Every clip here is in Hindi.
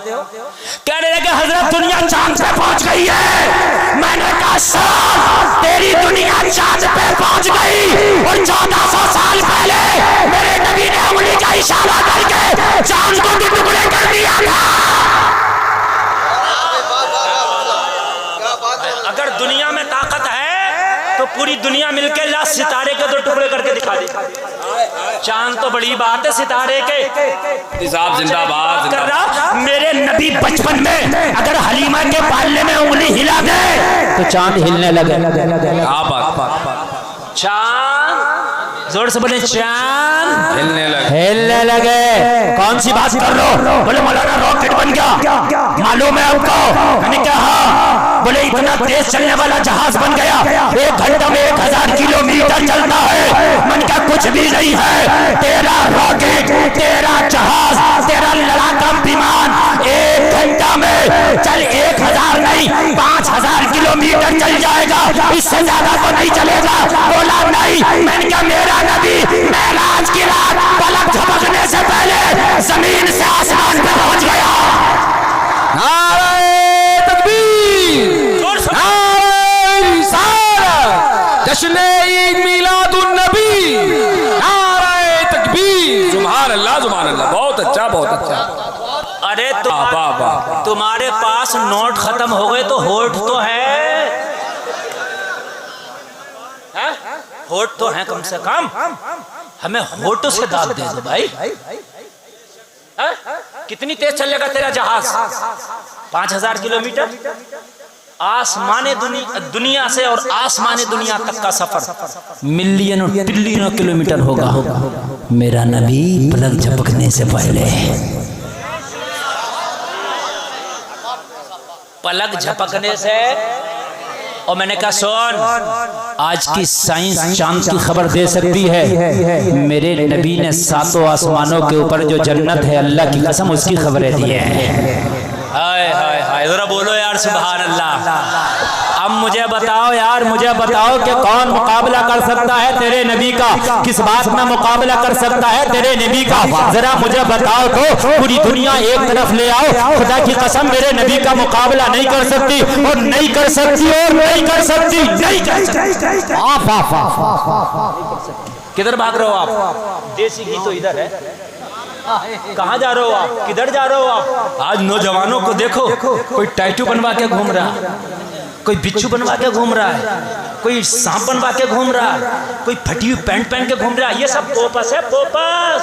कहने लगे हजरत दुनिया चांद पे पहुंच गई है। मैंने कहा साहब तेरी दुनिया चांद पे पहुंच गई और 1400 साल पहले मेरे नबी ने उंगली का इशारा करके चांद को टुकड़े कर दिया था। अगर दुनिया में ताकत है तो पूरी दुनिया मिलकर लाख सितारे के 2 टुकड़े करके दिखा दे। चांद तो बड़ी बात है, सितारे के साहब जिंदाबाद कर रहा। मेरे नबी बचपन में अगर हलीमा के पालने में उंगली हिला दे तो चांद हिलने लगे। चांद जोर से बोले, चांद हिलने लगे। कौन सी बात कर रहे हो? बोले मौलाना रॉकेट बन गया, मालूम है आपको? मैंने कहा बोले इतना तेज चलने वाला जहाज बन गया, 1 घंटा में 1000 किलोमीटर चलता है। मन का कुछ भी नहीं है, तेरा रॉकेट, तेरा जहाज, तेरा लड़ाका विमान 1 घंटा में चल 1000 नहीं 5000 किलोमीटर चल जाएगा, इससे ज्यादा तो नहीं चलेगा। बोला नहीं। मैंने कहा मेरा नबी मेराज की रात पलक झपकने से पहले जमीन से आसमान पे पहुंच गया। नारे तकबीर, नारे रिसालत, जश्न ईद मिलादुन नबी, नारे तकबीर, सुभान अल्लाह सुभान अल्लाह। बहुत अच्छा बहुत अच्छा। अरे तुम्हारे पास नोट खत्म हो गए तो होठ तो है, होठ तो है कम से कम। हमें होठों से दाद दे दो भाई। कितनी तेज चलेगा तेरा जहाज? 5000 किलोमीटर आसमाने दुनिया से और आसमाने दुनिया तक का सफर मिलियनों ट्रिलियनों किलोमीटर होगा। मेरा नबी पलक झपकने से पहले, पलक झपकने से। और मैंने कहा सुन, आज की साइंस चांद की खबर दे सकती है। मेरे नबी ने 7 आसमानों के ऊपर जो जन्नत है, अल्लाह की कसम उसकी खबरें दी है। हाय हाय हाय, जरा बोलो यार सुभान अल्लाह। अब मुझे बताओ यार, मुझे बताओ कि कौन मुकाबला कर सकता है तेरे नबी का? किस बात में मुकाबला कर सकता है तेरे नबी का? जरा मुझे बताओ तो। पूरी दुनिया एक तरफ ले आओ, खुदा की कसम मेरे नबी का मुकाबला नहीं कर सकती और नहीं कर सकती और नहीं कर सकती, नहीं कर सकती। किधर भाग रहे हो आप? देसी घी तो इधर है। कहाँ जा रहे हो आप? किधर जा रहे हो आप? आज नौजवानों को देखो, कोई टैटू बनवा के घूम रहा है, कोई बिच्छू बनवा के घूम रहा है, कोई सांप बनवा के घूम रहा है, कोई फटी हुई पैंट पहन के घूम रहा है। ये सब पोपस है, पोपस।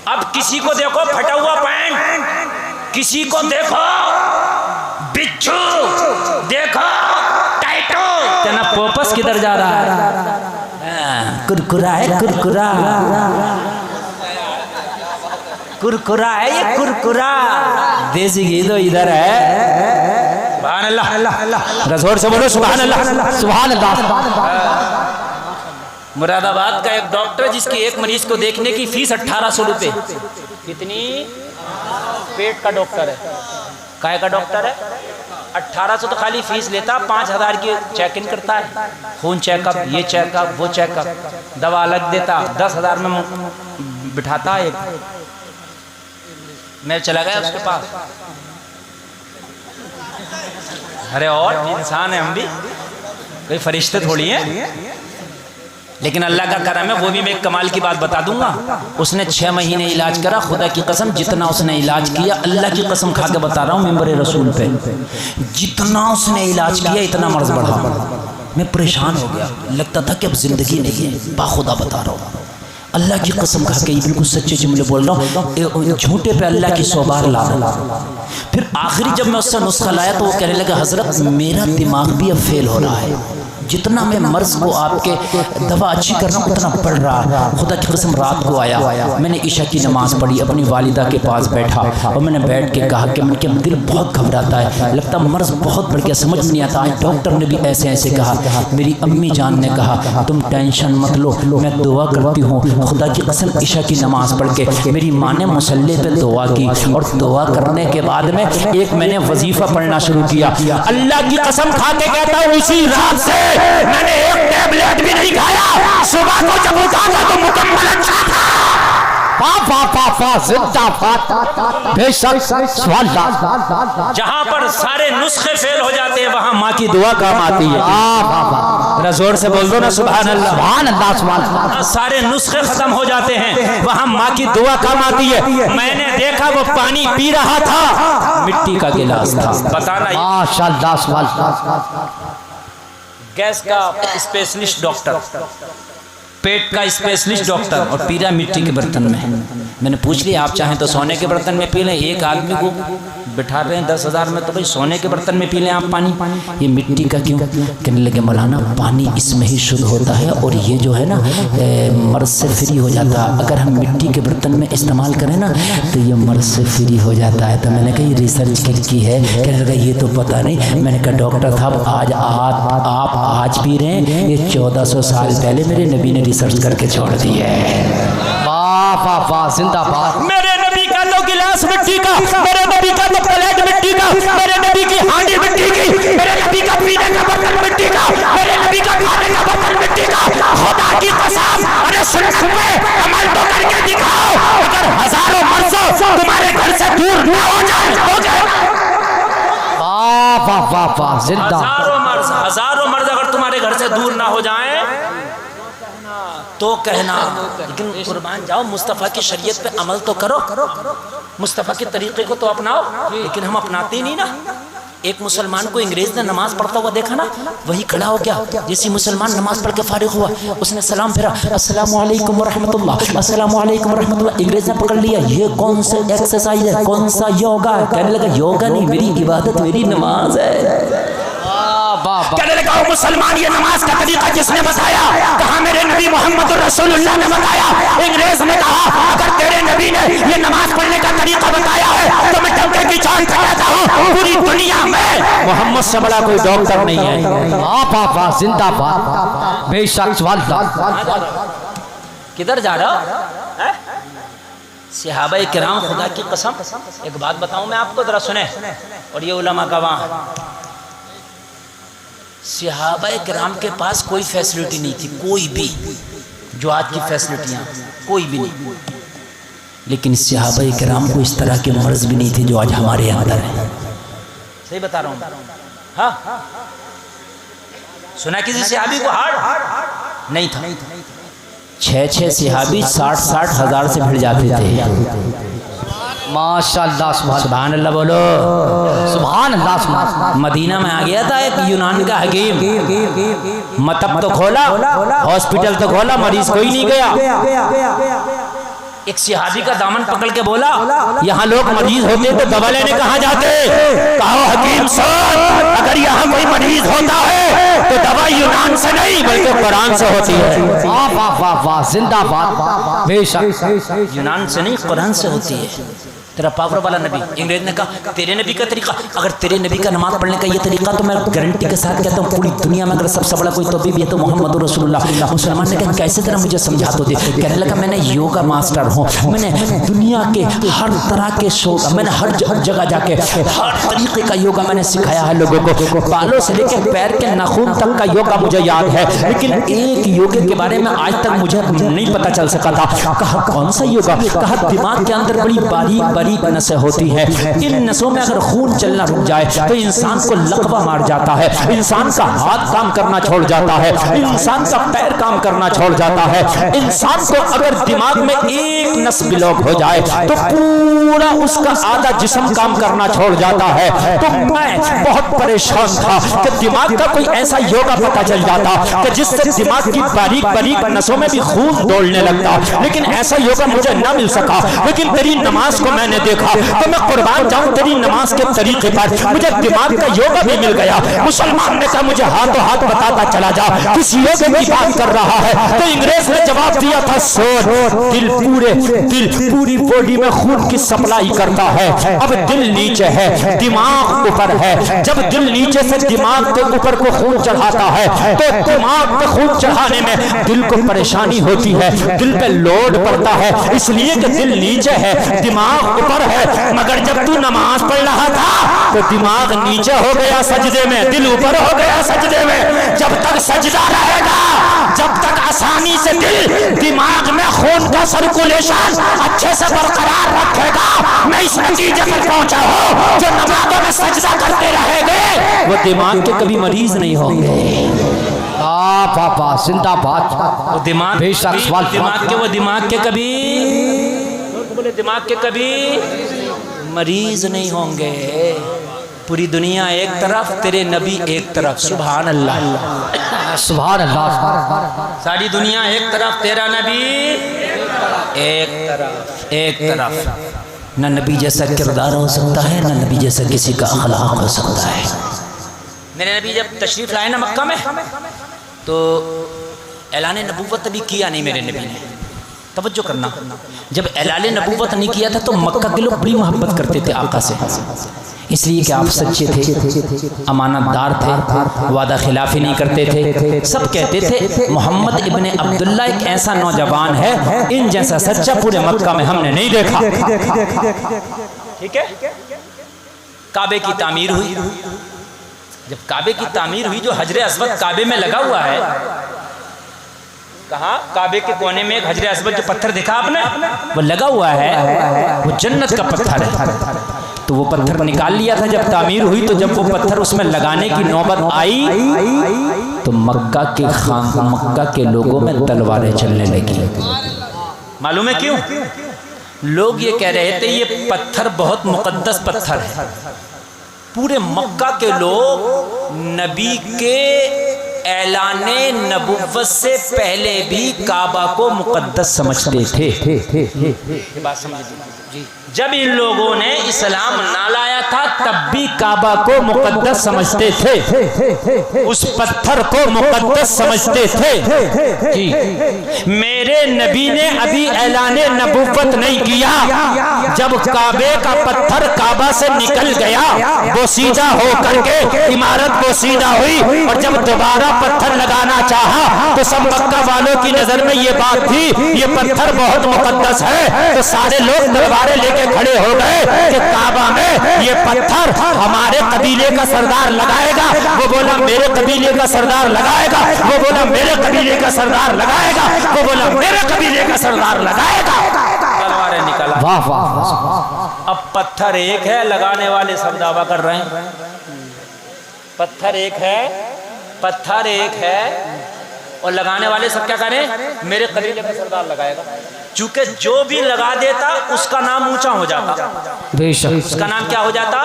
अब किसी को देखो फटा हुआ पैंट, किसी को देखो बिच्छू, देखो टैटू, तेना पोपस किधर जा रहा है? कुरकुरा है, कुरकुरा, कुरकुरा है ये, कुरकुरा। देसी घी तो इधर है। सुभान अल्लाह, जोर से बोलो सुभान अल्लाह, सुभान अल्लाह। मुरादाबाद का एक डॉक्टर, जिसकी एक मरीज को देखने की फीस 1800 रुपए। कितनी? पेट का डॉक्टर है, काय का डॉक्टर है। 1800 तो खाली फीस लेता, 5000 की चेक इन करता है, खून चेकअप, ये चेकअप, वो चेकअप, दवा अलग देता। 10,000 में बिठाता एक। मैं चला गया उसके पास। अरे और इंसान है हम भी, कोई फरिश्ते थोड़ी हैं। लेकिन अल्लाह का करम है, वो भी मैं एक कमाल की बात बता दूंगा। उसने 6 महीने इलाज करा, खुदा की कसम जितना उसने इलाज किया, अल्लाह की कसम खा के बता रहा हूँ मिंबर रसूल पे, जितना उसने इलाज किया इतना मर्ज बढ़ा। मैं परेशान हो गया, लगता था कि अब जिंदगी नहीं है। बाखुदा बता रहा हूँ, अल्लाह की कसम खा के बिल्कुल सच्चे जुमले बोल रहा हूँ। झूठे पे अल्लाह की 100 बार ला। फिर आखिरी जब मैं उससे नुस्खा लाया तो वो कहने लगा, हजरत मेरा दिमाग भी अब फेल हो रहा है, जितना मैं मर्ज को आपके दवा अच्छी कर रहा हूँ उतना बढ़ रहा। खुदा की कसम रात को आया, मैंने ईशा की नमाज़ पढ़ी, अपनी वालिदा के पास बैठा और मैंने बैठ के कहा कि मैं दिल बहुत घबराता है, लगता मर्ज बहुत बढ़ गया, समझ नहीं आता। आज डॉक्टर ने भी ऐसे ऐसे कहा। मेरी अम्मी जान ने कहा तुम टेंशन मत लो, मैं दुआ करती हूँ। खुदा की कसम ईशा की नमाज़ पढ़ के मेरी माँ ने मुसल्ले पे दुआ की और दुआ करने के बाद में एक मैंने वजीफ़ा पढ़ना शुरू किया। अल्लाह की कसम खा के कहता हूँ उसी रात से मैंने एक टैबलेट भी नहीं खाया। सुबह को जब उठा था तो मुकम्मल अच्छा था। बेशक जहाँ पर सारे नुस्खे फेल हो जाते हैं वहाँ माँ की दुआ काम आती है। जरा जोर से बोल दो ना सुभान अल्लाह। सुभान अल्लाह सुभान अल्लाह। सारे नुस्खे खत्म हो जाते हैं वहाँ माँ की दुआ काम आती है। मैंने देखा वो पानी पी रहा था, मिट्टी का गिलास था। बताना माशाअल्लाह सुभान अल्लाह। गैस का स्पेशलिस्ट डॉक्टर, पेट का स्पेशलिस्ट डॉक्टर, और पी रहा मिट्टी के बर्तन में। मैंने पूछ लिया आप चाहें तो सोने के बर्तन में पी लें, एक आदमी को बिठा रहे हैं 10,000 में, तो भाई सोने के बर्तन में पी लें आप पानी, ये मिट्टी का क्यों? कहने लगे मौलाना पानी इसमें ही शुद्ध होता है और ये जो है ना मर्ज से फ्री हो जाता है। अगर हम मिट्टी के बर्तन में इस्तेमाल करें ना तो ये मर्ज से फ्री हो जाता है। तो मैंने कहा ये रिसर्च की है? कहने लगा ये तो पता नहीं। मैंने कहा डॉक्टर साहब आप आज पी रहे हैं, ये 1400 साल पहले मेरे नबी ने रिसर्च करके छोड़ दी है। वाह वाह वाह जिंदाबाद। मेरे नबी का तो गिलास मिट्टी का, मेरे नबी का तो प्लेट मिट्टी का, मेरे नबी की हांडी मिट्टी की, मेरे नबी का पीने का बर्तन मिट्टी का, मेरे नबी का खाने का बर्तन मिट्टी का। खुदा की कसम, अरे सुन अमल तो करके दिखाओ। अगर हजारों मर्ज तुम्हारे घर से दूर न हो जाए, वाह वाह वाह वाह जिंदा। हजारों मर्ज अगर तुम्हारे घर से दूर ना हो जाए तो कहना, लेकिन कुर्बान जाओ मुस्तफ़ा की शरीयत पे अमल तो करो, मुस्तफ़ा के तरीके को तो अपनाओ। लेकिन हम अपनाते ही नहीं ना। एक मुसलमान को अंग्रेज ने नमाज पढ़ता हुआ देखा ना, वही खड़ा हो गया। जैसे मुसलमान नमाज पढ़ के फारिग हुआ, उसने सलाम फेरा, अस्सलामु अलैकुम रहमतुल्लाह, अस्सलामु अलैकुम रहमतुल्लाह। अंग्रेज ने पकड़ लिया, ये कौन सा एक्सरसाइज है, कौन सा योगा है? कहने लगा योगा नहीं, मेरी इबादत, मेरी नमाज है। कहने लगा मुसलमान ये नमाज का तरीका किसने बताया? कहा मेरे नबी मोहम्मद रसूलुल्लाह ने बताया। अंग्रेज ने कहा अगर तेरे नबी ने ये नमाज पढ़ने का तरीका बताया है तो मैं डंके की जान कहता हूँ पूरी दुनिया में मोहम्मद से बड़ा कोई डॉक्टर नहीं है। वाह जिंदाबाद बेशक। किधर जा रहा हो? सहाबाए किराम, खुदा की कसम एक बात बताऊं मैं आपको, जरा सुने, और ये उलमा का वहाँ सहाबाए किराम के पास कोई फैसिलिटी नहीं थी, कोई भी जो आज की फैसिलिटियाँ, कोई भी नहीं। लेकिन सहाबाए किराम को इस तरह के मर्ज भी नहीं थे जो आज हमारे अंदर है। सही बता रहा हूँ। हाँ, सुना किसी सहाबी को हार्ट नहीं था। 6 सहाबी 60 हज़ार से भिड़ जाते थे। माशाअल्लाह सुभान अल्लाह बोलो, सुभान अल्लाह। मदीना में आ गया था एक यूनान का हकीम, मतब तो खोला, हॉस्पिटल तो खोला, मरीज कोई नहीं गया। एक सहाबी का दामन पकड़ के बोला यहाँ लोग मरीज होते तो दवा लेने कहाँ जाते? कहा हकीम साहब अगर यहाँ कोई मरीज होता है तो दवा यूनान से नहीं बल्कि कुरान से होती है। वाह वाह वाह वाह जिंदाबाद बेशक। यूनान से नहीं कुरान से होती है। तेरा पावर वाला नबी। अंग्रेज ने कहा तेरे नबी का तरीका, अगर तेरे नबी का नमाज पढ़ने का ये तरीका तो मैं गारंटी के साथ कहता हूँ पूरी दुनिया में अगर सबसे बड़ा कोई तबीब है तो मोहम्मद रसूलुल्लाह। मुसलमान ने कहा कैसे तरह मुझे समझा तो दे। कहने लगा मैंने योगा मास्टर हूँ, मैंने दुनिया के हर तरह के शो, मैंने हर जगह जाके हर तरीके का योगा मैंने सिखाया है लोगों को, बालों से लेकर पैर के नाखून तक का योगा मुझे याद है, लेकिन एक योगे के बारे में आज तक मुझे नहीं पता चल सका था। कहा कौन सा योगा? कहा दिमाग के अंदर बड़ी बारीक नसें होती है, इन नसों में अगर खून चलना रुक जाए तो इंसान को लकवा मार जाता है, इंसान का हाथ काम करना छोड़ जाता है, इंसान का पैर काम करना छोड़ जाता है। इंसान को अगर दिमाग में एक नस ब्लॉक हो जाए तो पूरा उसका आधा जिस्म काम करना छोड़ जाता है। तो मैं बहुत परेशान था कि दिमाग का कोई ऐसा योगा पता चल जाता कि जिससे दिमाग की बारीक बारीक नसों में भी खून दौड़ने लगता, लेकिन ऐसा योगा मुझे न मिल सका। लेकिन तेरी नमाज को मैंने देखा तो मैं कुर्बान जाऊं तेरी नमाज के तरीके पर मुझे दिमाग का योगा भी मिल गया। मुसलमान ने कहा मुझे हाथों हाथ बताता चला जा किस योगे की बात कर रहा है। तो अंग्रेज ने जवाब दिया था सोच, दिल पूरी बॉडी में खून की सप्लाई करता है। अब दिल नीचे है दिमाग ऊपर है, जब दिल नीचे से दिमाग के ऊपर को खून चढ़ाता है तो दिमाग पे खून चढ़ाने में दिल को परेशानी होती है, दिल पे लोड पड़ता है, इसलिए कि दिल नीचे है दिमाग ऊपर है। मगर जब तू नमाज पढ़ रहा था तो दिमाग नीचे हो गया सजदे में, दिल ऊपर हो गया सजदे में। जब तक सजदा रहेगा, जब तक आसानी से दिल दिमाग में खून का सर्कुलेशन अच्छे से बरकरार रखेगा, मैं इस नतीजे पर पहुंचा हूं, जो नमाजों में सजदा करते रहेंगे वो दिमाग के कभी मरीज नहीं होंगे। जिंदाबाद। वो दिमाग बेशक दिमाग के कभी बोले दिमाग के कभी मरीज नहीं होंगे। पूरी दुनिया एक तरफ, तेरे नबी एक तरफ। सुभान अल्लाह, सुभान अल्लाह। सारी दुनिया एक तरफ, तेरा नबी एक तरफ। न नबी जैसा किरदार हो सकता है, न नबी जैसा किसी का अखलाक हो सकता है। मेरे नबी जब तशरीफ लाए ना मक्का में, तो ऐलान नबूवत अभी किया नहीं मेरे नबी ने। तवज्जो करना, जब ऐलान नबूवत नहीं किया था तो मक्का के लोग बड़ी मोहब्बत करते थे आका से, इसलिए कि आप सच्चे थे, अमानतदार थे, वादा खिलाफी नहीं करते थे। सब कहते थे मोहम्मद इब्ने अब्दुल्ला एक ऐसा नौजवान है, इन जैसा सच्चा पूरे मक्का में हमने नहीं देखा। ठीक है। काबे की तामीर हुई। जब काबे की तामीर हुई, जो हजरे अस्वद काबे में लगा हुआ है, कहाँ? काबे के कोने में एक हजरे अस्वद जो पत्थर देखा आपने, वो लगा हुआ है, वो जन्नत का पत्थर है। तो वो पत्थर निकाल लिया था जब तामीर हुई। तो जब वो पत्थर उसमें लगाने की नौबत आई, तो मक्का के लोगों में तलवारें चलने लगी। मालूम है क्यों? लोग ये कह रहे थे ये पत्थर बहुत मुकद्दस पत्थर है। पूरे मक्का के लोग नबी के ऐलाने नबुव्वत से पहले भी काबा को मुकद्दस समझते थे। बात समझिए। जब इन लोगों ने इस्लाम ना लाया था तब भी काबा को मुकद्दस समझते थे, उस पत्थर को मुकद्दस समझते थे। मेरे नबी ने अभी ऐलाने नबुव्वत नहीं किया। जब काबे का पत्थर काबा से निकल गया, वो सीधा होकर के इमारत को सीधा हुई, और जब दोबारा पत्थर लगाना चाहा तो सब मक्का वालों की नजर में ये बात थी ये पत्थर बहुत मुकद्दस है। तो सारे लोग तलवारें लेके खड़े हो गए कि काबा में ये पत्थर हमारे कबीले का सरदार लगाएगा। वो बोला मेरे कबीले का सरदार लगाएगा, वो बोला मेरे कबीले का सरदार लगाएगा, वो बोला मेरे कबीले का सरदार लगाएगा। तलवारें निकाला। वाह वाह। अब पत्थर एक है, लगाने वाले सब दावा कर रहे हैं। पत्थर एक है, पत्थर एक है, और लगाने वाले सब क्या करें? मेरे कबीले का सरदार लगाएगा। चूंकि जो भी लगा देता उसका नाम ऊंचा हो जाता। बेशक। उसका नाम क्या हो जाता?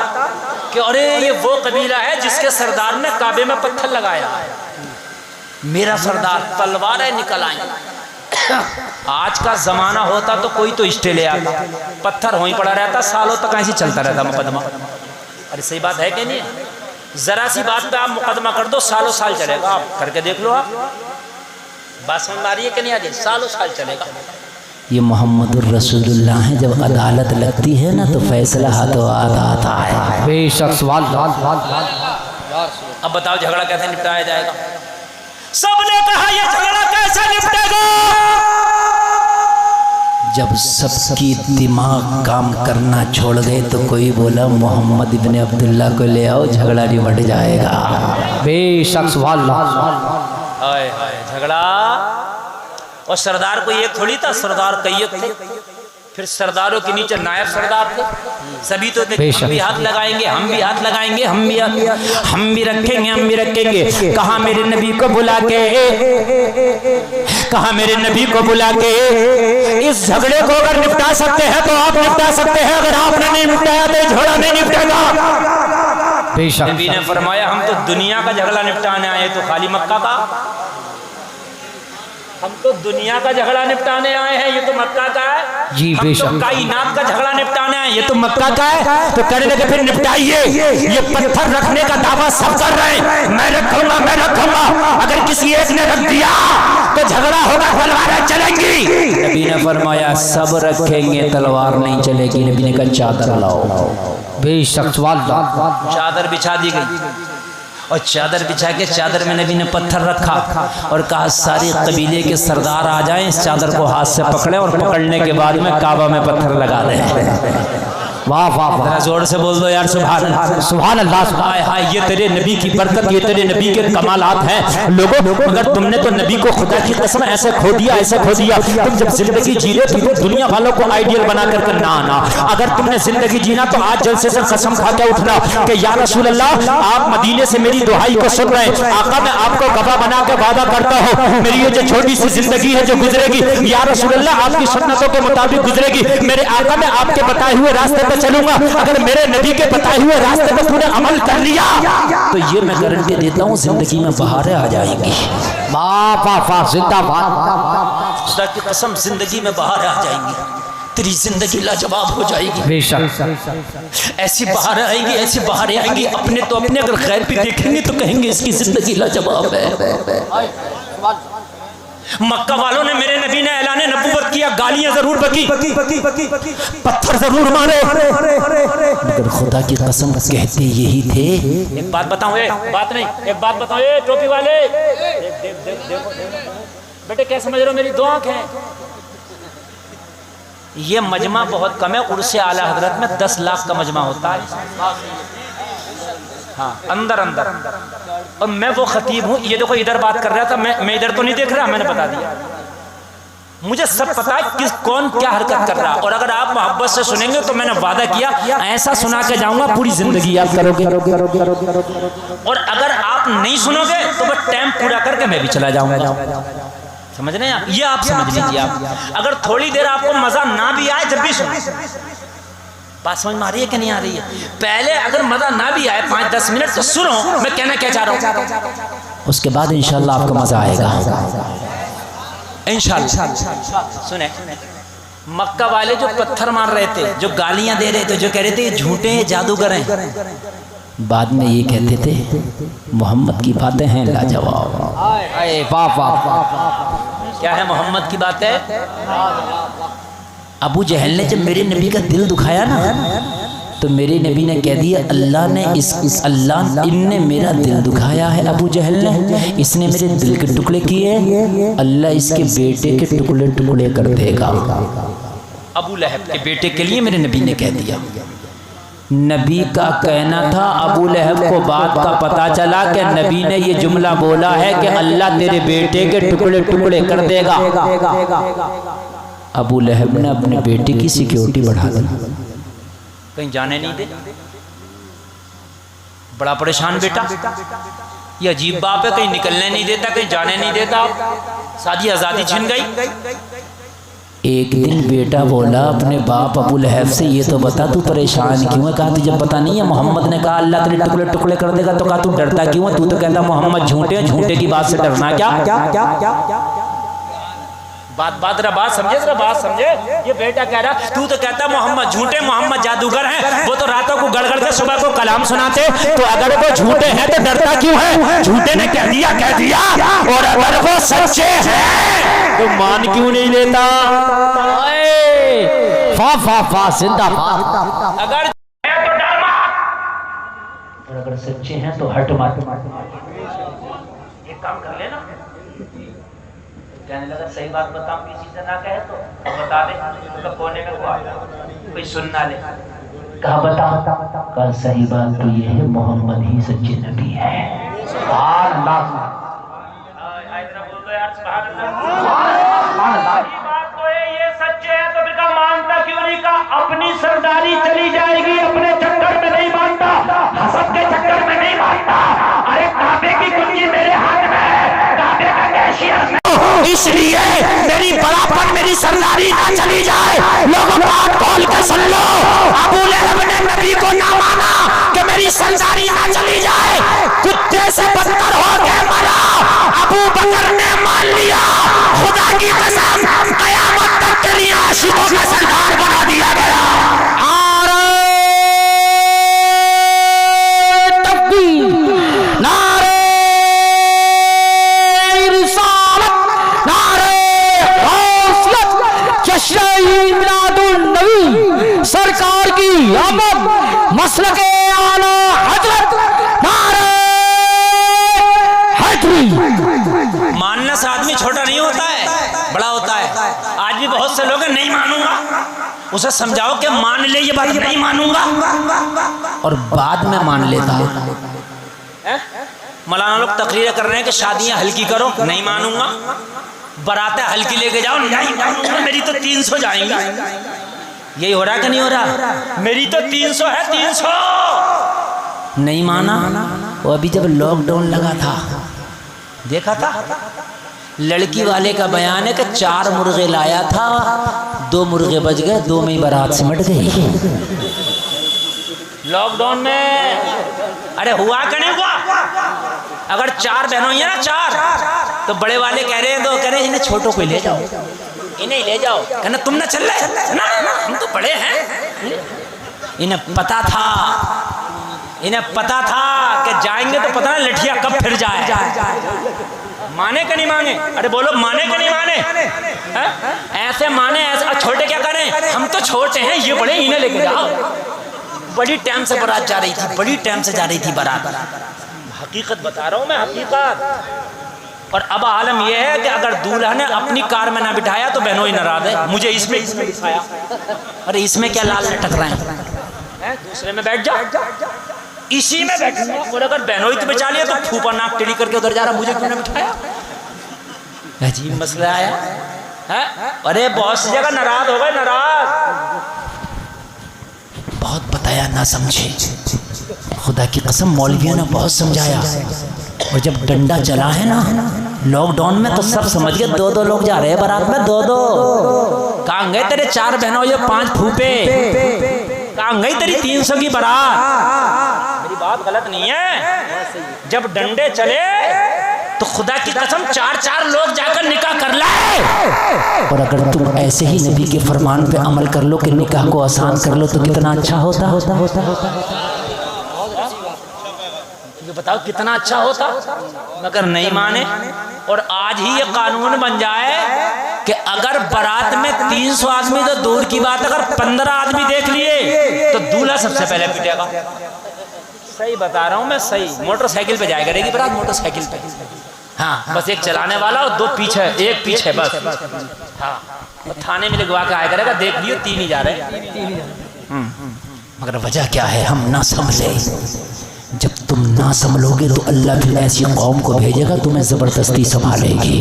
कि अरे ये वो कबीला है जिसके सरदार ने काबे में पत्थर लगाया, मेरा सरदार। तलवारें निकल आई। आज का जमाना होता तो कोई तो स्टे ले आता, पत्थर वहीं पड़ा रहता, सालों तक ऐसे चलता रहता मुकदमा। अरे सही बात है कि नहीं? जरा सी बात पे आप मुकदमा कर दो, सालों साल चलेगा। आप करके देख लो। आप बात समझ आ रही है कि नहीं आ रही? सालों साल चलेगा। ये मोहम्मदुर रसूलुल्लाह है। जब अदालत लगती है ना तो फैसला हाथों हाथ आता है। बेशक। सवाल। अब बताओ झगड़ा कैसे निपटाया जाएगा? सबने कहा ये झगड़ा कैसे निपटेगा? जब सबकी दिमाग काम करना छोड़ गए तो कोई बोला मोहम्मद इब्ने अब्दुल्ला को ले आओ, झगड़ा निपट जाएगा। बेशक। सवाल। हाय हाय झगड़ा। और सरदार कोई एक थोड़ी था, सरदार कई थे। फिर सरदारों के नीचे नायब सरदार थे। सभी तो हम भी हाथ लगाएंगे, हम भी हाथ लगाएंगे, हम भी रखेंगे, हम भी रखेंगे। कहा मेरे नबी को बुला के, कहा मेरे नबी को बुला के इस झगड़े को अगर निपटा सकते हैं तो आप निपटा सकते हैं, अगर आपने नहीं निपटाया तो झगड़ा नहीं निपटेगा। बेशक। नबी ने फरमाया हम तो दुनिया का झगड़ा निपटाने आए, तो खाली मक्का का? हम तो दुनिया का झगड़ा निपटाने आए हैं, ये तो मक्का का है। जी बेशक। हम तो कायनात का झगड़ा निपटाने आए, ये तो मक्का का है। तो करने के फिर निपटाइए। ये पत्थर रखने का दावा सब कर रहे हैं, मैं रखूंगा, मैं रखूंगा। अगर किसी एक ने रख दिया तो झगड़ा होगा, तलवारें चलेंगी। नबी ने फरमाया सब रखेंगे, तलवार नहीं चलेगी। नबी ने कहा चादर लाओ। बेशक। चादर बिछा दी गई, और चादर बिछा के चादर में नबी ने पत्थर रखा और कहा सारे कबीले के सरदार आ जाएं, इस चादर को हाथ से पकड़े और पकड़ने के बाद में काबा में पत्थर लगा दें। वाह वाह वाह, जरा जोर से बोल दो यार सुभान अल्लाह। सुभान अल्लाह। हाय हाय, ये तेरे नबी की बरकत, ये तेरे नबी के कमालात हैं लोगों। मगर तुमने तो नबी को खुदा की कसम ऐसे खो दिया, ऐसे खो दिया। तुम जब जिंदगी जी रहे तो तुम दुनिया वालों को आइडियल बना कर ना आना। अगर तुमने जिंदगी जीना तो आज जलसे से कसम खा के उठना कि या रसूल अल्लाह, आप मदीने से मेरी दुहाई को सुन रहे हैं। आका मैं आपको गवाह बना के वादा करता हूँ, मेरी ये जो छोटी सी जिंदगी है जो गुजरेगी, या रसूल अल्लाह आपकी सुन्नतों के मुताबिक गुजरेगी। मेरे आका मैं आपके बताए हुए रास्ते पे चलूंगा। अगर मेरे नबी के बताए हुए रास्ते पे तूने अमल कर लिया तो ये मैं गारंटी देता हूँ जिंदगी में बहारें आ जाएंगी। वाह वाह वाह, जिंदाबाद। खुदा की कसम जिंदगी में बहारें आ जाएंगी, तेरी जिंदगी लाजवाब हो जाएगी। बेशक ऐसी बहारें आएंगी, ऐसी बहारें आएंगी, अपने तो अपने अगर गैर भी देखेंगे तो कहेंगे इसकी जिंदगी लाजवाब है। मक्का वालों ने, मेरे नबी ने ऐलान नबूवत किया, गालियां जरूर बकी, पत्थर जरूर मारे, मगर खुदा की कसम कहते यही थे। एक बात बताऊं, बात नहीं, एक बात बताऊं, टोपी वाले देखो बेटे, क्या समझ रहे हो, मेरी दो आंख है। ये मजमा बहुत कम है, उर्से आला हजरत में 10 लाख का मजमा होता है। हाँ, अंदर अंदर। और मैं वो खतीब हूँ, ये देखो इधर बात कर रहा था, मैं इधर तो नहीं देख रहा, मैंने बता दिया। मुझे सब पता है किस कौन क्या हरकत कर रहा है। और अगर आप मोहब्बत से सुनेंगे तो मैंने वादा किया ऐसा सुना के जाऊंगा पूरी जिंदगी याद करोगे। और अगर आप नहीं सुनोगे तो बस टाइम पूरा करके मैं भी चला जाऊंगा। समझ रहे हैं आप? ये आप समझ लीजिए। आप अगर थोड़ी देर आपको मजा ना भी आए जब भी सुनो। बात समझ में आ रही है कि नहीं आ रही है? पहले अगर मजा ना भी आए 5-10 मिनट तो सुनो मैं कहना क्या चाह रहा हूं, उसके बाद इंशाल्लाह आपको मजा आएगा इंशाल्लाह। सुने, मक्का वाले जो पत्थर मार रहे थे, जो गालियां दे रहे थे, जो कह रहे थे झूठे जादूगर हैं, बाद में ये कहते थे मोहम्मद की बातें हैं लाजवाब। वाह वाह, क्या है मोहम्मद की बातें? अबू जहल ने जब मेरे नबी का दिल दुखाया ना, तो मेरे नबी ने कह दिया अल्लाह ने इनने मेरा दिल दुखाया है। अबू जहल ने, इसने मेरे दिल के टुकड़े किए, अल्लाह इसके बेटे के टुकड़े टुकड़े कर देगा। अबू लहब के बेटे के लिए मेरे नबी ने कह दिया। नबी का कहना था, अबू लहब को बात का पता चला कि नबी ने ये जुमला बोला है कि अल्लाह तेरे बेटे के टुकड़े टुकड़े कर देगा। अबू लहब ने अपने बेटे की सिक्योरिटी बढ़ा दी, कहीं जाने नहीं दे। बड़ा परेशान बेटा, ये अजीब बाप है, कहीं निकलने नहीं देता, कहीं जाने नहीं देता, सारी आज़ादी छिन गई। एक दिन बेटा बोला अपने बाप अबू लहब से, ये तो बता तू परेशान क्यों है? कहा तुझे पता नहीं है मोहम्मद ने कहा अल्लाह तेरे टुकड़े टुकड़े कर देगा, तो कहा तू डरता क्यों है? तू तो कहता मोहम्मद झूठे, झूठे की बात से डरना क्या? बात समझे। ये बेटा कह रहा तू तो कहता मोहम्मद झूठे, मोहम्मद जादूगर हैं, वो तो रातों को गड़गड़ के सुबह को कलाम सुनाते, तो अगर वो झूठे हैं तो डरता क्यों है? झूठे ने कह दिया, और अगर वो सच्चे हैं तो मान क्यों नहीं लेता? जिंदाबाद। अगर और अगर सच्चे हैं तो हट मत। एक काम कर लेना, कहने लगा सही बात बताऊं, किसी से ना कहे तो बता दे, तो कोने में कोई सुन ना ले। कहा बता, कहा सही बात तो ये है मोहम्मद ही सच्चे नबी है। बात तो है, ये सच्चे है तो फिर मानता क्यों नहीं? का अपनी सरदारी चली जाएगी, अपने चक्कर में नहीं मानता, हसद के चक्कर में नहीं मानता। अरे काबे की कुंजी मेरे हाथ में है, काबे का कैशियर इसलिए मेरी बड़ापन, मेरी सरदारी ना चली जाए। लोगों बात खोल के सुन लो, अबू लहब ने नबी को ना माना कि मेरी सरदारी ना चली जाए, कुत्ते से बदतर हो के मरा। अबू बकर ने मान लिया, खुदा की कसम कयामत तक के लिए आशिकों का सरदार बना दिया गया। सरकार की आमद, मसलके आला हजरत, नारे हैदरी। मानना से आदमी छोटा नहीं होता है, बड़ा होता है। आज भी बहुत से लोग नहीं मानूंगा, उसे समझाओ कि मान ले ये बात, नहीं मानूंगा, और बाद में मान लेता। मौलाना लोग तकरीरें कर रहे हैं कि शादियां हल्की करो, नहीं मानूंगा, बारातें हल्की लेके जाओ, नहीं मानूंगा, मेरी तो 300 जाएंगी। यही हो रहा कि नहीं हो रहा? मेरी तो 300 है, 300 नहीं माना। वो अभी जब लॉकडाउन लगा था देखा था, लड़की वाले का बयान है कि 4 मुर्गे लाया था, 2 मुर्गे बच गए, 2 में ही बारात सिमट गई लॉकडाउन में। अरे हुआ कि नहीं हुआ? अगर 4 बहनों ही है ना, 4, तो बड़े वाले कह रहे हैं, तो कह रहे हैं इन्हें छोटों को ले जाओ, इन्हें ले जाओ। कहना तुम ना चल रहे ना, हम तो बड़े हैं। इन्हें पता था, इन्हें पता था कि जाएंगे तो पता नहीं लठिया कब फिर जाए। माने का नहीं माने? अरे बोलो, माने का नहीं माने? ऐसे माने, ऐसे छोटे क्या करें? हम तो छोटे हैं, ये बड़े, इन्हें लेके जाओ। बड़ी टाइम से बारात जा रही थी, बड़ी टाइम से जा रही थी बारात। हकीकत बता रहा हूँ मैं, हकीकत। और अब आलम यह है कि अगर दूल्हा ने अपनी कार में ना बिठाया तो बहनों ही नाराज है, मुझे इसमें बिठाया। अरे इसमें क्या लाल लटक रहे हैं, दूसरे में बैठ जा, इसी में बैठूंगा। और अगर बहनों ही तो बिछा लिया तो फूफा नाक टेढ़ी करके उधर जा रहा, मुझे क्यों ना बिठाया? अजीब मसला आया है। अरे बहुत सी जगह नाराज हो गए, नाराज। बहुत बताया ना समझे, खुदा की कसम मौलवियों ने बहुत समझाया। और जब डंडा चला है ना लॉकडाउन में, तो सब समझ गए 2-2 लोग जा रहे हैं बारात में, 2-2। कहाँ गए तेरे 4 बहनों, ये 5 फूफे? कहाँ गई तेरी 300 की बारात? मेरी बात गलत नहीं है। जब डंडे चले तो खुदा की कसम 4-4 लोग जाकर निकाह कर लाए। और अगर तुम ऐसे ही नबी के फरमान पे अमल कर लो कि निकाह को आसान कर लो, तो कितना अच्छा होता। ये बताओ कितना अच्छा होता। मगर नहीं माने, और आज ही ये कानून बन जाए कि अगर बारात में 300 आदमी तो दूर की बात, अगर 15 आदमी देख लिए तो दूल्हा सबसे पहले पिटेगा। सही बता रहा हूँ मैं, सही। मोटरसाइकिल पे जाया करेगी बारात, मोटरसाइकिल पे। हाँ, बस एक चलाने वाला और 2 पीछे, एक पीछे बस। हाँ, थाने में लिखवा के आया करेगा, देख लियो 3 ही जा रहे। मगर वजह क्या है, हम ना समझे। जब तुम ना संभलोगे तो अल्लाह फिर ऐसी कौम को भेजेगा, तुम्हें जबरदस्ती संभालेगी।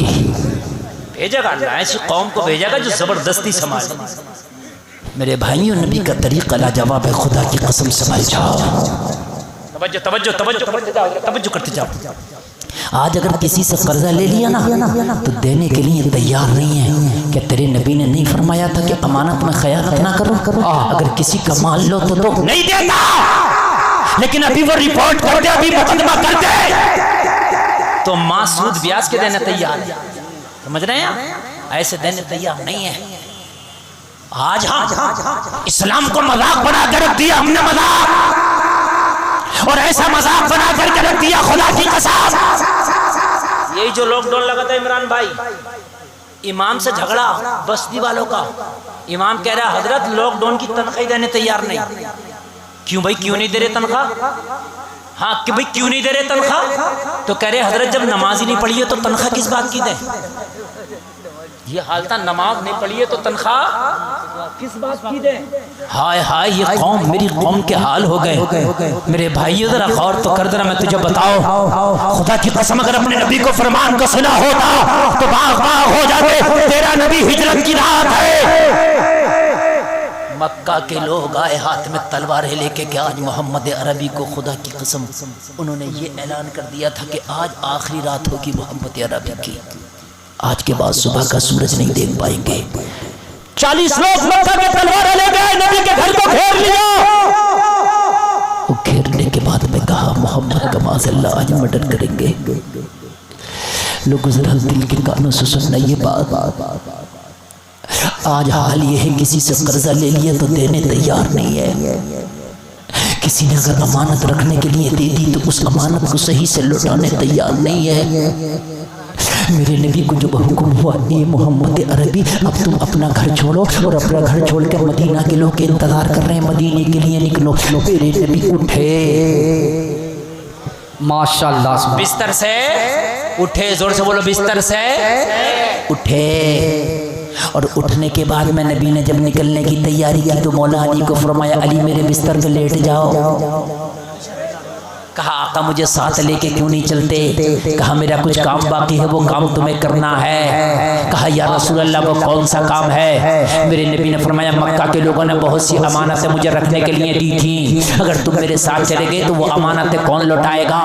भेजेगा अल्लाह, ऐसी कौम को भेजेगा जो जबरदस्ती संभालेगी। मेरे भाइयों, नबी का तरीका लाजवाब है, खुदा की कसम समझ जाओ। तवज्जो तवज्जो तवज्जो तवज्जो करते जाओ। आज अगर किसी से कर्जा ले लिया ना तो देने के लिए तैयार नहीं है। क्या तेरे नबी ने नहीं फरमाया था कि अमानत में खयानत ना करो? अगर किसी का माल लो तो नहीं देता, लेकिन अभी वो रिपोर्ट कर दे, अभी मुकदमा कर दे, तो मासूद ब्याज के देने तैयार है। समझ रहे हैं? ऐसे देने तैयार नहीं है। आज हाँ, इस्लाम को मजाक बना कर रख दिया हमने, मजाक, और ऐसा मजाक बना करके रख दिया खुदा की कसम। यही जो लॉकडाउन लगा था इमरान भाई, इमाम से झगड़ा बस्ती वालों का। इमाम कह रहा है हजरत लॉकडाउन की तनख्वाह देने तैयार नहीं। क्यों भाई, क्यों नहीं दे रहे तनख्वाह? हाँ कि भाई क्यों नहीं दे रहे तनख्वाह? तो कह रहे हजरत जब नमाज ही नहीं पढ़ी है तो तनख्वाह किस बात की दे? ये हाल था, नमाज नहीं पढ़ी है तो तनख्वाह किस बात की दे? हाय हाय, ये कौम, मेरी कौम के हाल हो गए। मेरे भाइयों जरा गौर तो कर, जरा मैं तुझे बताओ, खुदा की कसम अगर अपने नबी को फरमान को सुना होता तो बाग बाग हो जाते। तेरा नबी हिजरत की रात है, मक्का के लोग आए हाथ में तलवारें लेके कि आज मोहम्मद अरबी को, खुदा की कसम उन्होंने ये ऐलान कर दिया था कि आज आखिरी रात होगी मोहम्मद अरबी की, आज के बाद सुबह का सूरज नहीं देख पाएंगे। 40 लोग मक्का के तलवारें ले गए, नबी के घर को घेर लिया। वो घेरने के बाद में कहा मोहम्मद का माज़अल्लाह आज मर्डर करेंगे। लोग जरा दिल के कानों से सुनना ये बात। आज हाल ये है, किसी से कर्जा ले लिया तो देने तैयार नहीं है। किसी ने अगर अमानत रखने के लिए दे दी तो उस अमानत को सही से लौटाने तैयार नहीं है। मेरे नबी को जब हुक्म हुआ, ये मोहम्मद अरबी अब तुम अपना घर छोड़ो, और अपना घर छोड़कर मदीना के लोग इंतजार कर रहे हैं, मदीने के लिए निकलो। मेरे नबी उठे, माशाअल्लाह, बिस्तर से उठे, जोर से बोलो, बिस्तर से उठे और उठने के बाद में नबी ने जब निकलने की तैयारी की तो मौला अली को फरमाया, अली मेरे बिस्तर पे लेट जाओ। कहा आका मुझे साथ लेके क्यों नहीं चलते? कहा मेरा कुछ काम बाकी है, वो काम तुम्हें करना है। कहा या रसूल अल्लाह वो कौन सा काम है? मेरे नबी ने फरमाया, मक्का के लोगों ने बहुत सी अमानतें मुझे रखने के लिए दी थी, अगर तुम मेरे साथ चले गए तो वो अमानतें कौन लौटाएगा?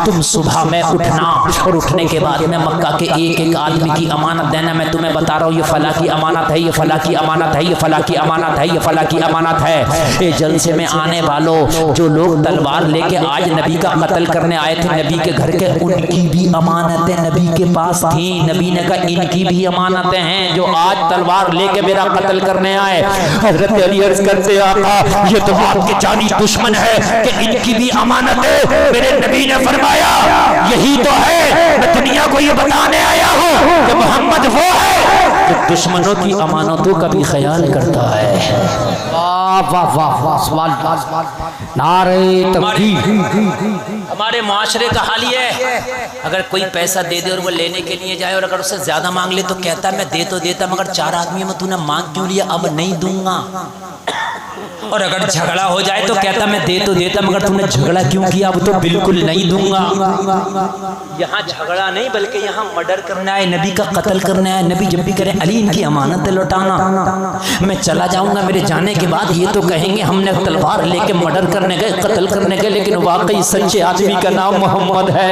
तुम सुबह में उठना और उठने के बाद में मक्का के एक एक आदमी की अमानत देना। मैं तुम्हें बता रहा हूँ, ये फला की अमानत है, ये फला की अमानत है, ये फला की अमानत है, ये फला की अमानत है। ये जलसे में आने वालों जो लोग तलवार लेके आज नबी का कत्ल करने आए थे नबी के घर के, उनकी भी अमानतें नबी के पास थी। नबी ने कहा इनकी भी अमानतें हैं जो आज तलवार लेके मेरा कत्ल करने आए। हजरत अली अर्ज करते आका ये तो आपके जानी दुश्मन है कि इनकी भी अमानत है। मेरे नबी ने फरमाया यही तो है, मैं दुनिया को ये बताने आया हूँ कि मोहम्मद वो है जो दुश्मनों की अमानतों का भी ख्याल करता है। वाह वाह वाह वाह, नारे तकबीर। हमारे मुआशरे का हाल ये है, अगर कोई पैसा दे दे और वो लेने के लिए जाए और अगर उससे ज्यादा मांग ले तो कहता है मैं दे तो देता मगर 4 आदमियों में तूने मांग क्यों लिया, अब नहीं दूंगा। और अगर झगड़ा हो जाए तो कहता मैं दे तो देता मगर तूने झगड़ा क्यों किया, अब तो बिल्कुल नहीं दूंगा। यहाँ झगड़ा नहीं बल्कि यहाँ मर्डर करना है, नबी का कत्ल करना है। नबी जब भी करे अली इनकी अमानत लौटाना, मैं चला जाऊंगा, मेरे जाने के बाद ये तो कहेंगे हमने तलवार लेके मर्डर करने गए, कत्ल करने गए, लेकिन वाकई सच्चे आदमी का नाम मोहम्मद है।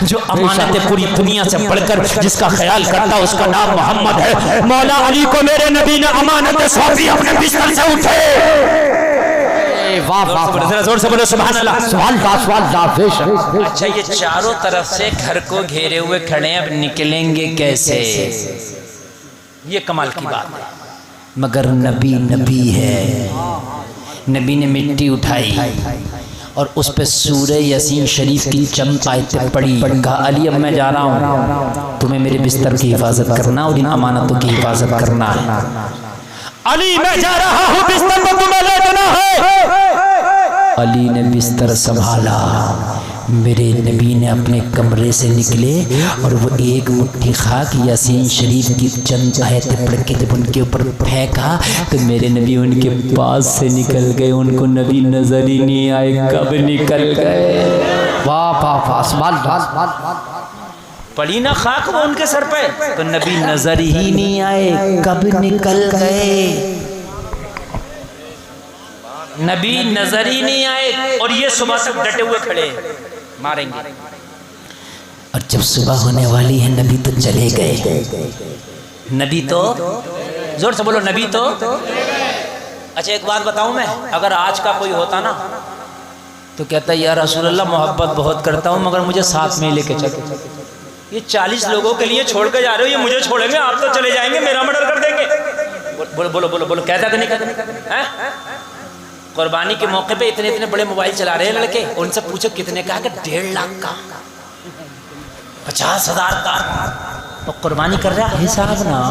जो अमानतें पूरी दुनिया से बढ़कर जिसका ख्याल करता उसका नाम मोहम्मद है। मौला अली को मेरे नबी ने अमानतें सौंपी, अपने बिस्तर से उठे। वाह वाह, जोर से बोलो सुभान अल्लाह। अच्छा ये चारों तरफ से घर को घेरे हुए खड़े हैं, अब निकलेंगे कैसे? ये कमाल की बात है। मगर नबी नबी है। नबी ने मिट्टी उठाई और उस पे सूरह यासीन शरीफ की चंद आयतें पढ़ी। कहा अली अब मैं जा रहा हूँ, तुम्हें मेरे बिस्तर की हिफाजत करना और इन अमानतों की हिफाजत करना है। अली मैं जा रहा हूँ, बिस्तर को तुम्हें ले देना है। अली ने बिस्तर संभाला, मेरे नबी ने अपने कमरे से निकले और वो एक मुट्ठी खाक यासीन शरीफ की चंद आयतें पढ़ के जब उनके ऊपर फेंका तो मेरे नबी उनके पास से निकल गए। उनको नबी नजर ही नहीं आए, कब निकल गए। वाह वाह वाह, पड़ी ना खाक वो उनके सर पे तो नबी नजर ही नहीं आए, कब निकल गए। नबी नजर ही नहीं आए और ये सुबह तक डटे हुए खड़े मारेंगे। और जब सुबह होने वाली है नबी तो चले गए। नबी तो जोर से बोलो, नबी तो। अच्छा एक बात बताऊं मैं, अगर आज का कोई होता ना तो कहता है या रसूल अल्लाह मोहब्बत बहुत करता हूं मगर मुझे साथ में लेके चलो। ये 40 लोगों के लिए छोड़ के जा रहे हो, ये मुझे छोड़ेंगे, आप तो चले जाएंगे, मेरा मर्डर कर देंगे। बोलो बोलो बोलो बोलो, कहता कि नहीं कहता? कुर्बानी के मौके पे इतने इतने बड़े मोबाइल चला रहे हैं लड़के, उनसे पूछो कितने का? 1.5 लाख का, 50,000 का। तो कुर्बानी कर रहा हिसाब ना,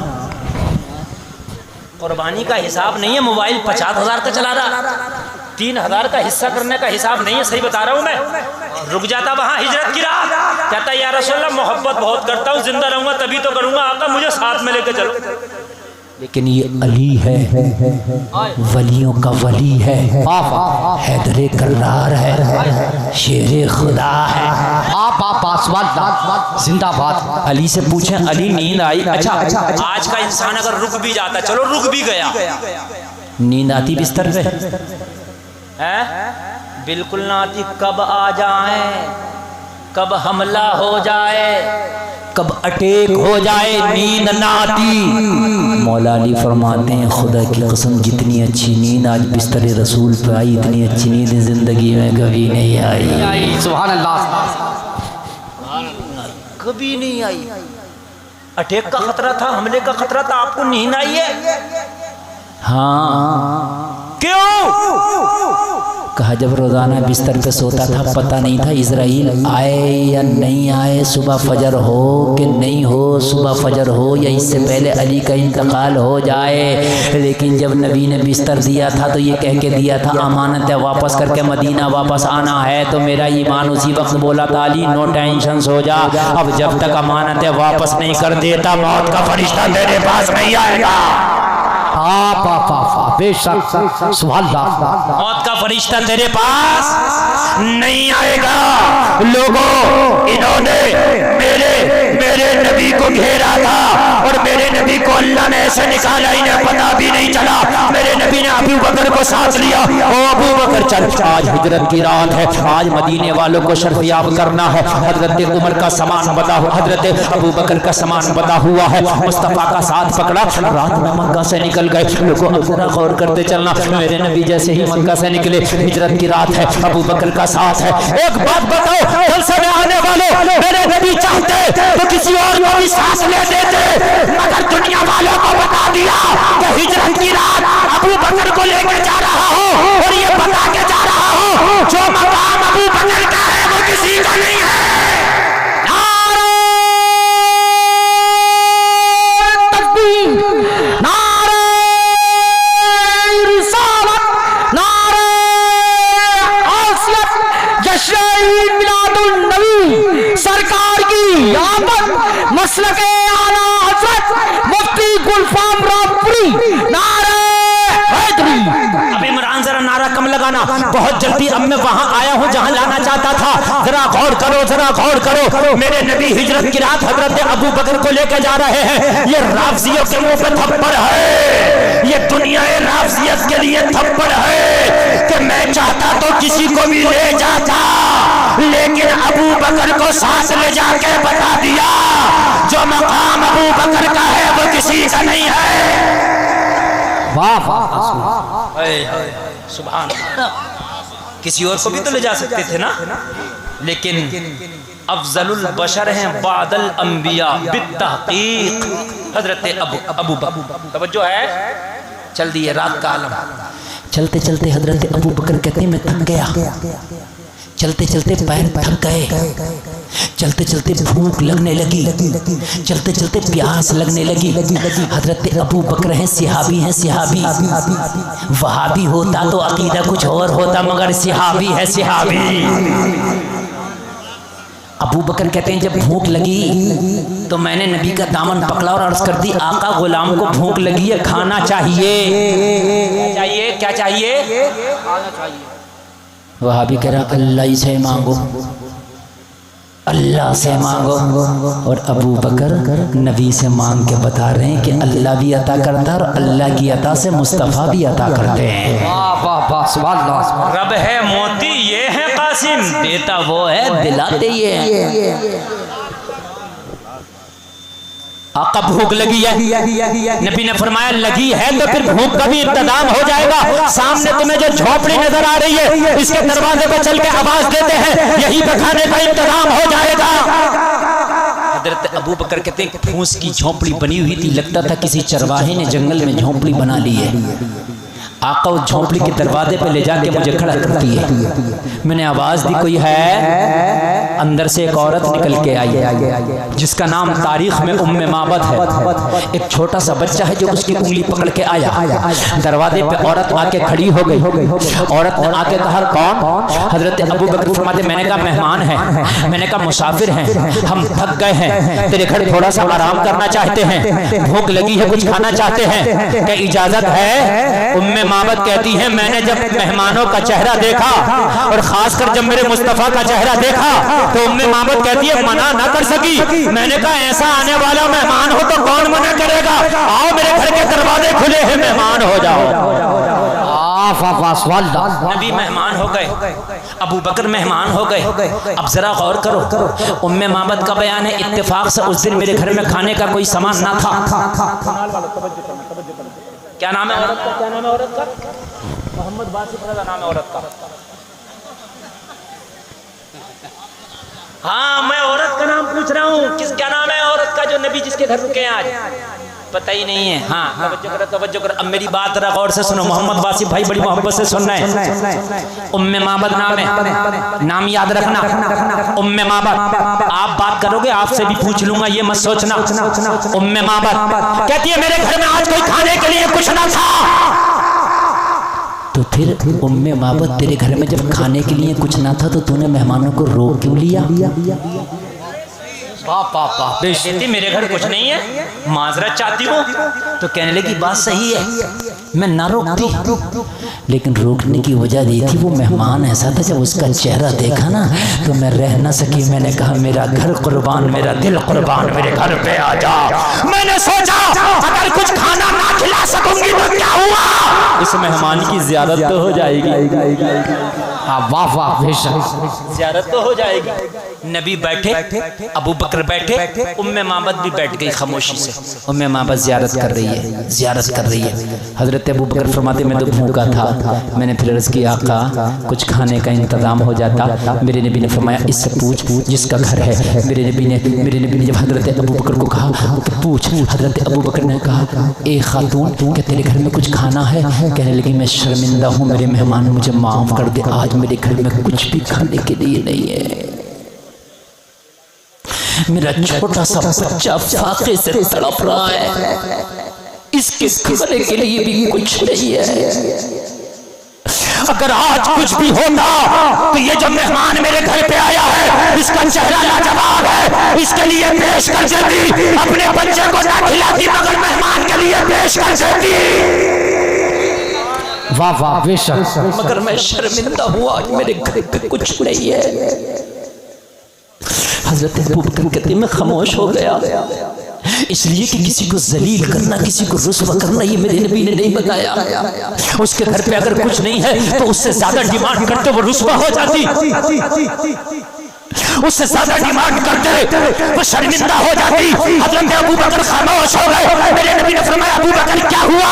कुर्बानी का हिसाब नहीं है। मोबाइल 50,000 का चला रहा, 3,000 का हिस्सा करने का हिसाब नहीं है। सही बता रहा हूँ मैं। रुक जाता वहां हिजरत की राह, कहता या रसूल अल्लाह मोहब्बत बहुत करता हूँ, जिंदा रहूंगा तभी तो करूंगा, आका मुझे साथ में लेके चलो। लेकिन ये अली है, वलियों का वली है, हैदरे कर्रार है, शेरे खुदा है। जिंदाबाद। अली से पूछे अली नींद आई? अच्छा आज का इंसान अगर रुक भी जाता, चलो रुक भी गया, नींद आती बिस्तर पे है? बिल्कुल ना आती। कब आ जाए, कब हमला हो जाए, कब अटैक हो जाए, नींद ना आती। मौला अली फरमाते हैं खुदा की कसम जितनी अच्छी नींद आज बिस्तर रसूल पे आई, इतनी अच्छी नींद जिंदगी में कभी नहीं आई। सुभान अल्लाह, कभी नहीं आई। अटैक का खतरा था, हमले का खतरा था, आपको नींद आई है? हाँ। क्यों? कहा जब रोज़ाना बिस्तर पे सोता था पता नहीं था इज़राइल आए या नहीं आए, सुबह फजर हो कि नहीं हो, सुबह फजर हो या इससे पहले अली का इंतकाल हो जाए। लेकिन जब नबी ने बिस्तर दिया था तो ये कह के दिया था अमानत है, वापस करके मदीना वापस आना है। तो मेरा ईमान उसी वक्त बोला था अली नो टेंशन सो जा, अब जब तक अमानत है वापस नहीं कर देता मौत का फरिश्ता तेरे पास नहीं आएगा। बेशक मौत का फरिश्ता तेरे पास नहीं आएगा। लोगों इन्होंने मेरे नबी को घेरा था और मेरे नबी को अल्लाह ने ऐसे निकाला इन्हें पता भी नहीं चला। मेरे नबी ने अबू बकर को साथ लिया, ओ अबू बकर चल, आज हिजरत की रात है, आज मदीने वालों को शर्फयाब करना है। हजरत उमर का सामान बता हुआ, हजरत अबू बकर का सामान बता हुआ है। मुस्तफा का साथ पकड़ा, रात में मक्का से निकल गए। लोगों जरा गौर करते चलना, मेरे नबी जैसे ही मक्का से निकले, हिजरत की रात है, अबू बकर का साथ है। एक बात बताओ जलसे में आने वालों, मेरे नबी चाहते तो किसी और को भी सांस ले देते, मगर दुनिया वालों को बता दिया कि हिजरत की रात अबू बकर को लेकर जा रहा हूं और ये बता के जा रहा हूं जो मकाम अबू बकर का है वो किसी का नहीं है। सरकार की आमद मसलके आला हज़रत मुफ्ती गुलफाम रामपुरी नारे हैदरी। अब इमरान जरा नारा कम लगाना, बहुत जल्दी अब मैं वहां आया हूं जहां लाना चाहता था। जरा गौर करो, जरा गौर करो, मेरे नबी हिजरत की रात हजरत अबू बकर को लेकर जा रहे हैं। ये राफजियों के मुंह पे थप्पड़ है, ये दुनिया राफजियत के लिए थप्पड़ है कि मैं चाहता तो किसी को भी ले जाता, लेकिन अबू बकर को साथ ले जाके बता दिया जो मकाम अबू बकर का है वो किसी का नहीं है। वाह सुभान, किसी और को भी तो ले जा सकते थे ना, लेकिन अफजलुल बशर हैं बादल अंबिया बित्तहकीक हजरत अबू बकर। तवज्जो है, चल दिए रात का आलम। चलते चलते हजरत अबू बकर कहते मैं थक गया, चलते चलते पैर थक गए, चलते चलते भूख लगने लगी, चलते चलते प्यास लगने लगी। हजरत अबू बकर हैं सिहाबी हैं, सिहाबी वहाबी होता तो अकीदा कुछ और होता, मगर सिहाबी है सिहाबी। अबू बकर कहते हैं जब भूख लगी तो मैंने नबी का दामन पकड़ा और अर्ज कर दी आका गुलाम को भूख लगी है, खाना चाहिए। क्या चाहिए, क्या चाहिए? खाना चाहिए। वहाबी कह रहा अल्लाह से मांगो, अल्लाह से मांगो। और अबू बकर नबी से मांग के बता रहे हैं कि अल्लाह भी अता करता है और अल्लाह की अता से मुस्तफ़ा भी अता करते हैं। रब है मोती ये है कासिम, देता वो है दिलाते ये है। आका भूख लगी है, नबी ने फरमाया लगी है तो फिर भूख का भी इंतजाम हो जाएगा। सामने तुम्हें जो झोपड़ी नजर आ रही है इसके दरवाजे पर चल के आवाज देते हैं, यही पे खाने का इंतजाम हो जाएगा। हजरत अबू बकर कहते हैं फूस की झोपड़ी बनी हुई थी, लगता था किसी चरवाहे ने जंगल में झोपड़ी बना ली है। आका उस झोपड़ी के दरवाजे पे ले जाके मुझे खड़ा करती है। मैंने आवाज दी कोई है, अंदर से एक औरत निकल के आई जिसका नाम तारीख में उम्मे माबद है। एक छोटा सा बच्चा है जो उसकी उंगली पकड़ के आया, दरवाजे पे औरत आके खड़ी हो गई। औरत ने आके कहा कौन? हजरत अबू बकर फरमाते मैंने कहा मेहमान है, मैंने कहा मुसाफिर हैं, हम थक गए हैं, तेरे घर थोड़ा सा आराम करना चाहते हैं, भूख लगी है, कुछ खाना चाहते हैं, क्या इजाजत है? उम्मे माबद कहती है मैंने जब मेहमानों का चेहरा देखा और खासकर जब मेरे मुस्तफा का चेहरा देखा तो उम्मे माबद कहती है मना ना कर सकी। मैंने कहा ऐसा आने वाला मेहमान हो तो कौन मना करेगा, आओ मेरे घर के दरवाजे खुले हैं, मेहमान हो जाओ। नबी मेहमान हो गए, अबू बकर मेहमान हो गए। अब जरा गौर करो, उम्मे माबद का बयान है इत्तेफाक से उस दिन मेरे घर में खाने का कोई सामान ना था। क्या नाम है औरत का? क्या नाम है औरत का? मोहम्मद बासिफ रज़ा नाम है औरत का। हाँ मैं औरत का नाम पूछ रहा हूँ, क्या नाम है औरत का जो नबी जिसके घर रुके आज? पता ही नहीं है। हाँ तवज्जो करो। अब मेरी बात जरा गौर से सुनो। मोहम्मद वासिफ भाई बड़ी मोहब्बत से सुनना है। उम्मे माबद नाम है, नाम याद रखना। उम्मे माबद। आप बात करोगे आपसे भी पूछ लूंगा, ये मत सोचना। उम्मे माबद कहती है मेरे घर में आज कोई खाने के लिए कुछ ना था। तो फिर उम्मे माबद तेरे घर में जब खाने के लिए कुछ ना था तो तूने मेहमानों को रोक क्यों लिया? कहती मेरे घर कुछ नहीं है, माजरत चाहती हूँ। तो कहने लगी बात सही है, मैं ना रोकती, लेकिन रोकने की वजह ये थी वो मेहमान ऐसा था, जब उसका चेहरा देखा ना तो मैं रह ना सकी। मैंने कहा मेरा घर कुर्बान, मेरा दिल कुर्बान, मेरे घर पे आ जा। मैंने सोचा अगर कुछ खाना ना खिला सकूंगी तो क्या हुआ, इस मेहमान की ज़ियारत तो हो जाएगी। वाह वाह बेशक, ज़ियारत तो हो जाएगी। नबी बैठे, अबू बकर बैठे, उम्मे माबद भी बैठ गई खामोशी से। उम्मे माबद ज़ियारत कर रही है, ज़ियारत कर रही है। हज़रत अबू बकर फरमाते मैं तो भूखा था। मैंने फिर अर्ज़ किया आका कुछ खाने का इंतज़ाम हो जाता। मेरे नबी ने फरमाया इससे पूछ जिसका घर है। मेरे नबी ने जब हज़रत अबू बकर को कहा तो पूछ, हज़रत अबू बकर ने कहा ए खातून क्या तेरे घर में कुछ खाना है? कहने लगी मैं शर्मिंदा हूँ, मेरे मेहमान मुझे माफ़ कर दे, आज मेरे घर में कुछ भी खाने के लिए नहीं है। मेरा छोटा सा बच्चा फाके से तड़प रहा है, इसके खाने के लिए भी कुछ नहीं है। अगर आज कुछ भी होता तो ये जो मेहमान मेरे घर पे आया है इसका चेहरा लाजवाब है, इसके लिए पेश कर देती। अपने बच्चे को ना खिलाती मगर मेहमान के लिए पेश कर देती। वाह वाह बेशक, मगर मैं शर्मिंदा हुआ, मेरे घर पे कुछ नहीं है। हज़रत अबू बकर कहते मैं खामोश हो गया, इसलिए कि किसी को जलील करना, किसी को रुस्वा करना ये मेरे नबी ने नहीं बताया। उसके घर पे अगर कुछ नहीं है तो उससे ज्यादा डिमांड करते वो रुस्वा हो जाती, उससे ज्यादा डिमांड करते वो शर्मिंदा हो जाती। हज़रत अबू बकर खामोश हो गए। मेरे नबी ने फरमाया अबू बकर क्या हुआ?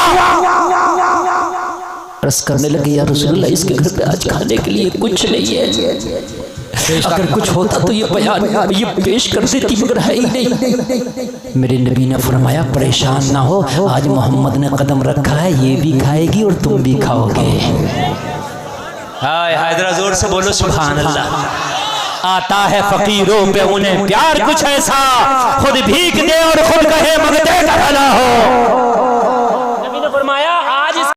अर्ज़ करने लगे या रसूलल्लाह इसके घर पे आज खाने के लिए कुछ नहीं है, अगर कुछ होता तो ये बयान ये पेश कर देती मगर है ही नहीं। मेरे नबी ने फरमाया परेशान ना हो, आज मोहम्मद ने कदम रखा है, ये भी खाएगी और तुम भी खाओगे। हाय हाय जरा जोर से बोलो सुभान अल्लाह। आता है फकीरों पे उन्हें प्यार कुछ ऐसा, खुद भीख दे और खुद कहे मगते का भला हो।